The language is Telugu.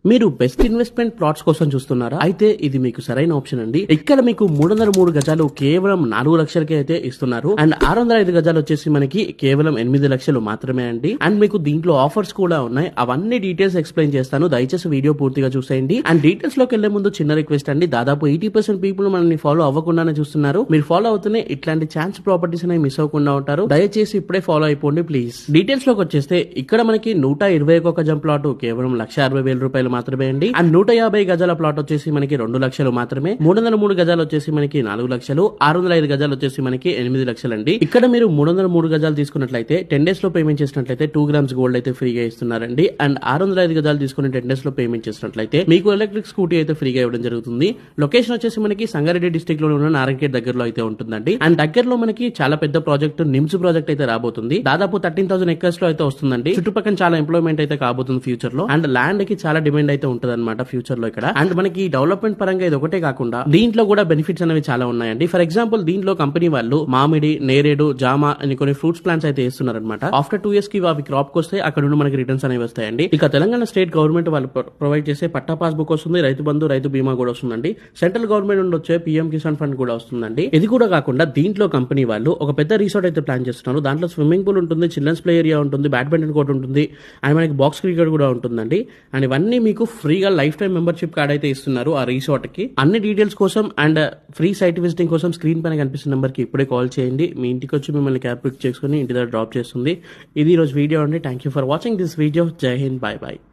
మీరు బెస్ట్ ఇన్వెస్ట్మెంట్ ప్లాట్స్ కోసం చూస్తున్నారా? అయితే ఇది మీకు సరైన ఆప్షన్ అండి. ఇక్కడ మీకు 303 గజాలు కేవలం 4 లక్షలకే అయితే ఇస్తున్నారు. అండ్ 605 గజాలు వచ్చేసి మనకి కేవలం 8 లక్షలు మాత్రమే అండి. అండ్ మీకు దీంట్లో ఆఫర్స్ కూడా ఉన్నాయి. అవన్నీ డీటెయిల్స్ ఎక్స్ప్లెయిన్ చేస్తాను. దయచేసి వీడియో పూర్తిగా చూసేయండి. అండ్ డీటెయిల్స్ లోకి వెళ్లే ముందు చిన్న రిక్వెస్ట్ అండి. దాదాపు 80% పీపుల్ మనల్ని ఫాలో అవ్వకుండానే చూస్తున్నారు. మీరు ఫాలో అవుతూనే ఇట్లాంటి ఛాన్స్ ప్రాపర్టీస్ అనేవి మిస్ అవ్వకుండా ఉంటారు. దయచేసి ఇప్పుడే ఫాలో అయిపోండి ప్లీజ్. డీటెయిల్స్ లోకి వచ్చేస్తే ఇక్కడ మనకి 121 గజం ప్లాట్ కేవలం 1,60,000 రూపాయలు మాత్రమే అండి. అండ్ 150 గజాల ప్లాట్ వచ్చేసి మనకి 2 లక్షలు మాత్రమే. 303 గజాలు వచ్చేసి మనకి 4 లక్షలు. 605 గజాలు వచ్చేసి మనకి 8 లక్షలు అండి. ఇక్కడ మీరు 303 గజాలు తీసుకున్నట్లయితే 10 డేస్ లో పేమెంట్ చేసినట్లయితే 2 గ్రామ్స్ గోల్డ్ అయితే ఫ్రీగా ఇస్తున్నారండి. అండ్ 605 గజాలు తీసుకుని 10 డేస్ లో పేమెంట్ చేసినట్లయితే మీకు ఎలక్ట్రిక్ స్కూటీ అయితే ఫ్రీగా ఇవ్వడం జరుగుతుంది. లొకేషన్ వచ్చేసి మనకి సంగారెడ్డి డిస్ట్రిక్ట్ లో ఉన్న నారాయణఖేడ్ దగ్గరలో అయితే ఉంటుందండి. అండ్ దగ్గరలో మనకి చాలా పెద్ద ప్రాజెక్ట్ నిమ్స్ ప్రాజెక్ట్ అయితే రాబోతుంది. దాదాపు 13,000 ఎకర్స్ లో అయితే వస్తుందండి. చుట్టుపక్కల చాలా ఎంప్లాయ్మెంట్ అయితే కాబోతుంది ఫ్యూచర్ లో. అండ్ ల్యాండ్ కి చాలా డిమాండ్ అయితే ఉంటుంది అనమాట ఫ్యూచర్ లో ఇక్కడ. అండ్ మనకి డెవలప్మెంట్ పరంగా ఇది ఒకటే కాకుండా దీంట్లో కూడా బెనిఫిట్స్ అనేవి చాలా ఉన్నాయండి. ఫర్ ఎగ్జాంపుల్ దీంట్లో కంపెనీ వాళ్ళు మామిడి, నేరేడు, జామ అని కొన్ని ఫ్రూట్స్ ప్లాంట్స్ అయితే ఇస్తున్నారు అనమాట. ఆఫ్టర్ 2 years కి అవి క్రాప్ వస్తే అక్కడ నుండి మనకి రిటర్న్స్ అనేవి వస్తాయండి. ఇక తెలంగాణ స్టేట్ గవర్నమెంట్ వాళ్ళు ప్రొవైడ్ చేసే పట్టా పాస్బుక్ వస్తుంది, రైతు బంధు, రైతు బీమా కూడా వస్తుందండి. సెంట్రల్ గవర్నమెంట్ నుండి వచ్చే పీఎం కిసాన్ ఫండ్ కూడా వస్తుందండి. ఇది కూడా కాకుండా దీంట్లో కంపెనీ వాళ్ళు ఒక పెద్ద రిసార్ట్ అయితే ప్లాన్ చేస్తున్నారు. దాంట్లో స్విమ్మింగ్ పూల్ ఉంటుంది, చిల్డ్రన్స్ ప్లే ఏరియా ఉంటుంది, బ్యాడ్మింటన్ కోర్ట్ ఉంటుంది, అండ్ మనకి బాక్స్ క్రికెట్ కూడా ఉంటుందండి. అండ్ ఇవన్నీ మీకు ఫ్రీగా లైఫ్ టైం మెంబర్షిప్ కార్డ్ అయితే ఇస్తున్నారు ఆ రిసార్ట్ కి. అన్ని డీటెయిల్స్ కోసం అండ్ ఫ్రీ సైట్ విజిటింగ్ కోసం స్క్రీన్ పైన కనిపిస్తున్న నెంబర్ కి ఇప్పుడే కాల్ చేయండి. మీ ఇంటికి వచ్చి మిమ్మల్ని క్యాబ్ బుక్ చేసుకుని ఇంటి దగ్గర డ్రాప్ చేస్తుంది. ఇది ఈ రోజు వీడియో అండి. Thank you for watching this video. జై హింద్, బై బై.